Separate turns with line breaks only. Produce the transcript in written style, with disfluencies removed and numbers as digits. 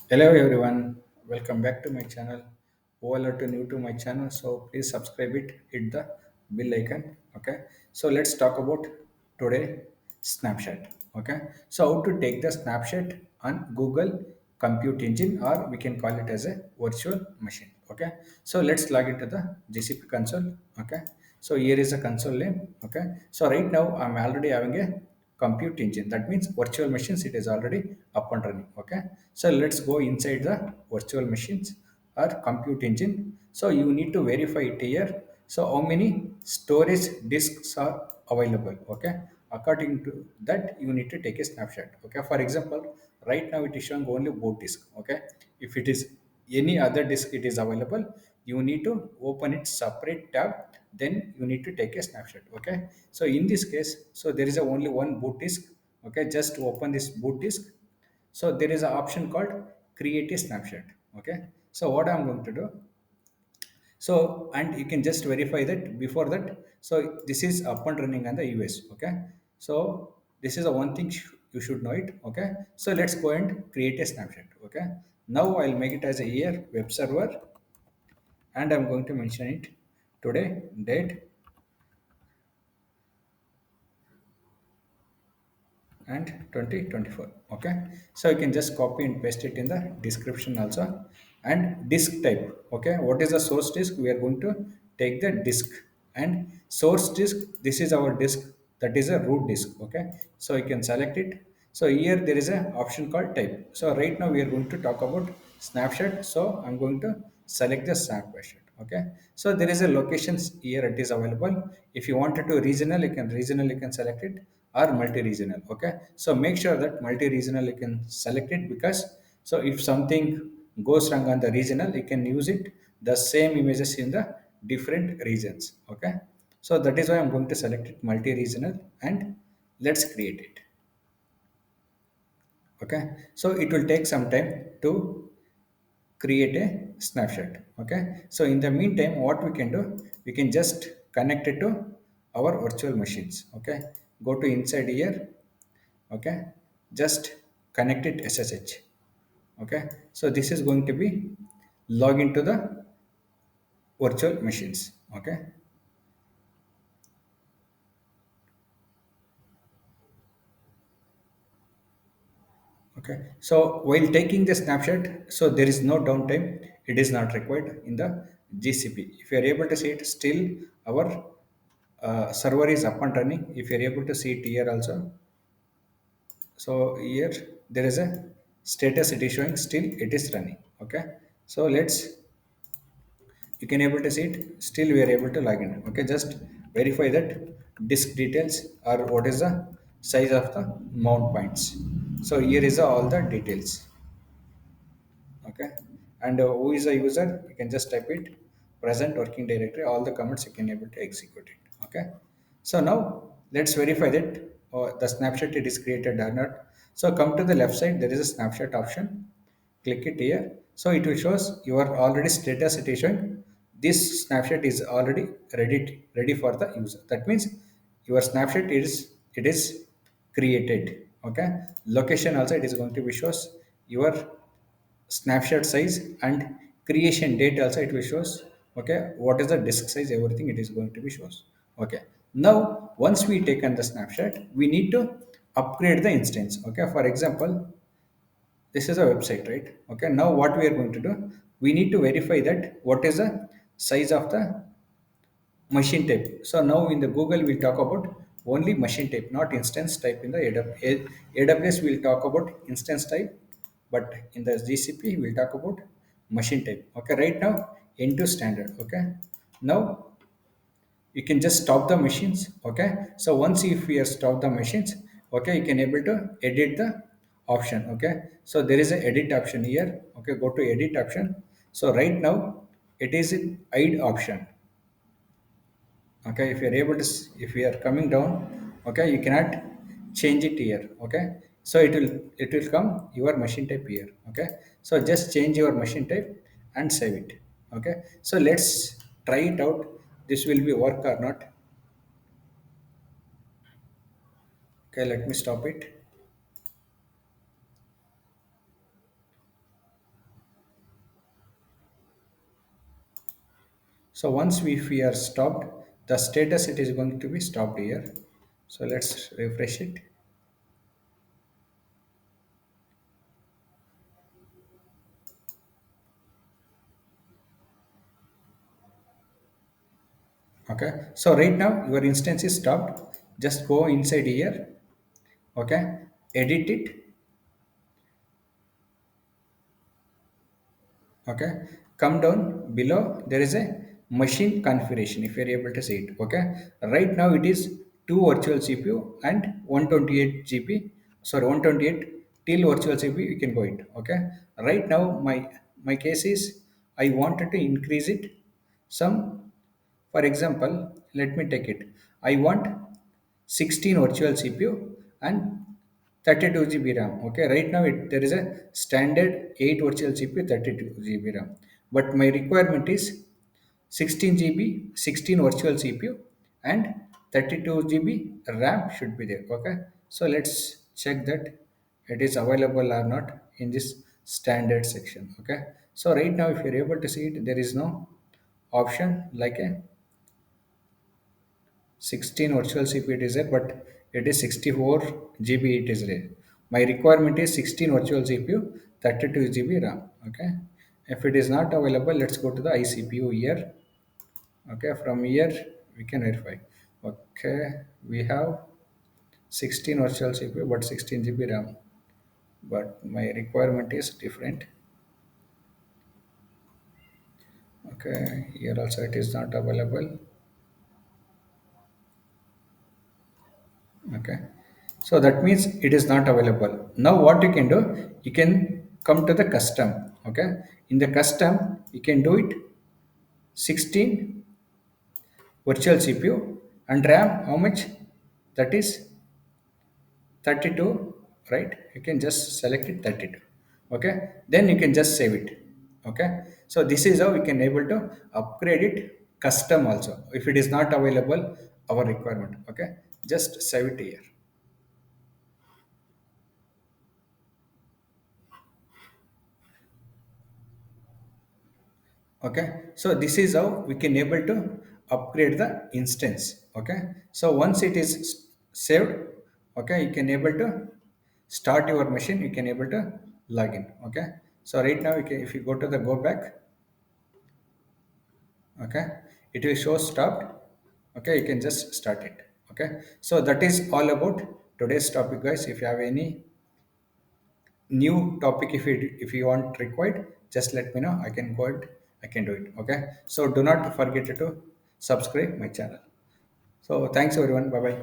Hello everyone, welcome back to my channel. All are new to my channel, so please subscribe it, hit the bell icon. Okay, so let's talk about today snapshot. Okay, so how to take the snapshot on Google Compute Engine, or we can call it as a virtual machine. Okay, so let's log into the GCP console. Okay, so here is a console name. Okay, so right now I'm already having a compute engine, that means virtual machines, it is already up and running. Okay, so let's go inside the virtual machines or compute engine. So you need to verify it here. So how many storage disks are available? Okay, according to that you need to take a snapshot. Okay, for example, right now it is showing only boot disk. Okay, if it is any other disk it is available, you need to open it separate tab, then you need to take a snapshot. Okay, so in this case, so there is a only one boot disk. Okay, just open this boot disk. So there is an option called create a snapshot. Okay, so what I'm going to do, so and you can just verify that before that. So this is up and running on the US. Okay, so this is the one thing you should know it. Okay, so let's go and create a snapshot. Okay, now I'll make it as a year web server, and I'm going to mention it today date and 2024. Okay, so you can just copy and paste it in the description also. And disk type, okay, what is the source disk? We are going to take the disk. And source disk, this is our disk, that is a root disk. Okay, so you can select it. So here there is an option called type. So right now we are going to talk about snapshot, so I'm going to select the snapshot. Okay, so there is a locations here, it is available. If you wanted to regional, you can select it, or multi-regional. Okay, so make sure that multi-regional you can select it, because so if something goes wrong on the regional, you can use it the same images in the different regions. Okay, so that is why I'm going to select it multi-regional, and let's create it. Okay, so it will take some time to create a snapshot. Okay, so in the meantime what we can do, we can just connect it to our virtual machines. Okay, go to inside here. Okay, just connect it SSH. Okay, so this is going to be log into the virtual machines. Okay, okay, so while taking the snapshot, so there is no downtime, it is not required in the GCP. If you are able to see it, still our server is up and running. If you are able to see it here also, so here there is a status, it is showing still it is running. Okay, so let's, you can able to see it, still we are able to log in. Okay, just verify that disk details, or what is the size of the mount points. So here is all the details. Okay, and who is the user, you can just type it present working directory, all the comments you can able to execute it. Okay, so now let's verify that the snapshot it is created or not. So come to the left side, there is a snapshot option, click it here. So it will shows your already status, it is showing this snapshot is already ready for the user. That means your snapshot is, it is created. Okay, location also it is going to be shows your snapshot size, and creation date also it will shows. Okay, what is the disk size, everything it is going to be shows. Okay, now once we taken the snapshot, we need to upgrade the instance. Okay, for example, this is a website, right? Okay, now what we are going to do, we need to verify that what is the size of the machine type. So now in the Google we'll talk about only machine type, not instance type. In the AWS we'll talk about instance type, but in the GCP we'll talk about machine type. Okay, right now into standard. Okay, now you can just stop the machines. Okay, so once if we have stopped the machines, okay, you can able to edit the option. Okay, so there is a edit option here. Okay, go to edit option. So right now it is in hide option. Okay, if you're able to if we are coming down, okay, you cannot change it here. Okay, so it will come your machine type here. Okay, so just change your machine type and save it. Okay, so let's try it out, this will be work or not. Okay, let me stop it. So once if we are stopped, the status it is going to be stopped here. So let's refresh it. Okay, so right now your instance is stopped. Just go inside here. Okay, edit it. Okay, come down below, there is a machine configuration, if you're able to see it. Okay, right now it is two virtual cpu and 128 gb, sorry, 128 till virtual cpu you can go it. Okay, right now my case is I wanted to increase it some. For example, let me take it. I want 16 virtual CPU and 32 GB RAM. Okay, right now there is a standard 8 virtual CPU, 32 GB RAM. But my requirement is 16 GB, 16 virtual CPU, and 32 GB RAM should be there. Okay, so let's check that it is available or not in this standard section. Okay, so right now if you're able to see it, there is no option like a 16 virtual CPU it is there, but it is 64 GB it is there. My requirement is 16 virtual CPU, 32 GB RAM. Okay, if it is not available, let's go to the iCPU here. Okay, from here we can verify. Okay, we have 16 virtual CPU but 16 GB RAM, but my requirement is different. Okay, here also it is not available. Okay, so that means it is not available. Now what you can do, you can come to the custom. Okay, in the custom you can do it 16 virtual cpu and ram how much, that is 32, right? You can just select it 32. Okay, then you can just save it. Okay, so this is how we can able to upgrade it custom also if it is not available our requirement. Okay, just save it here. Okay, so this is how we can able to upgrade the instance. Okay, so once it is saved, okay, you can able to start your machine, you can able to log in. Okay, so right now you can, if you go to the go back, okay, it will show stopped. Okay, you can just start it. Okay, so that is all about today's topic, guys. If you have any new topic, if you want required, just let me know, I can go ahead, I can do it. Okay, so do not forget to subscribe my channel. So thanks everyone, bye bye.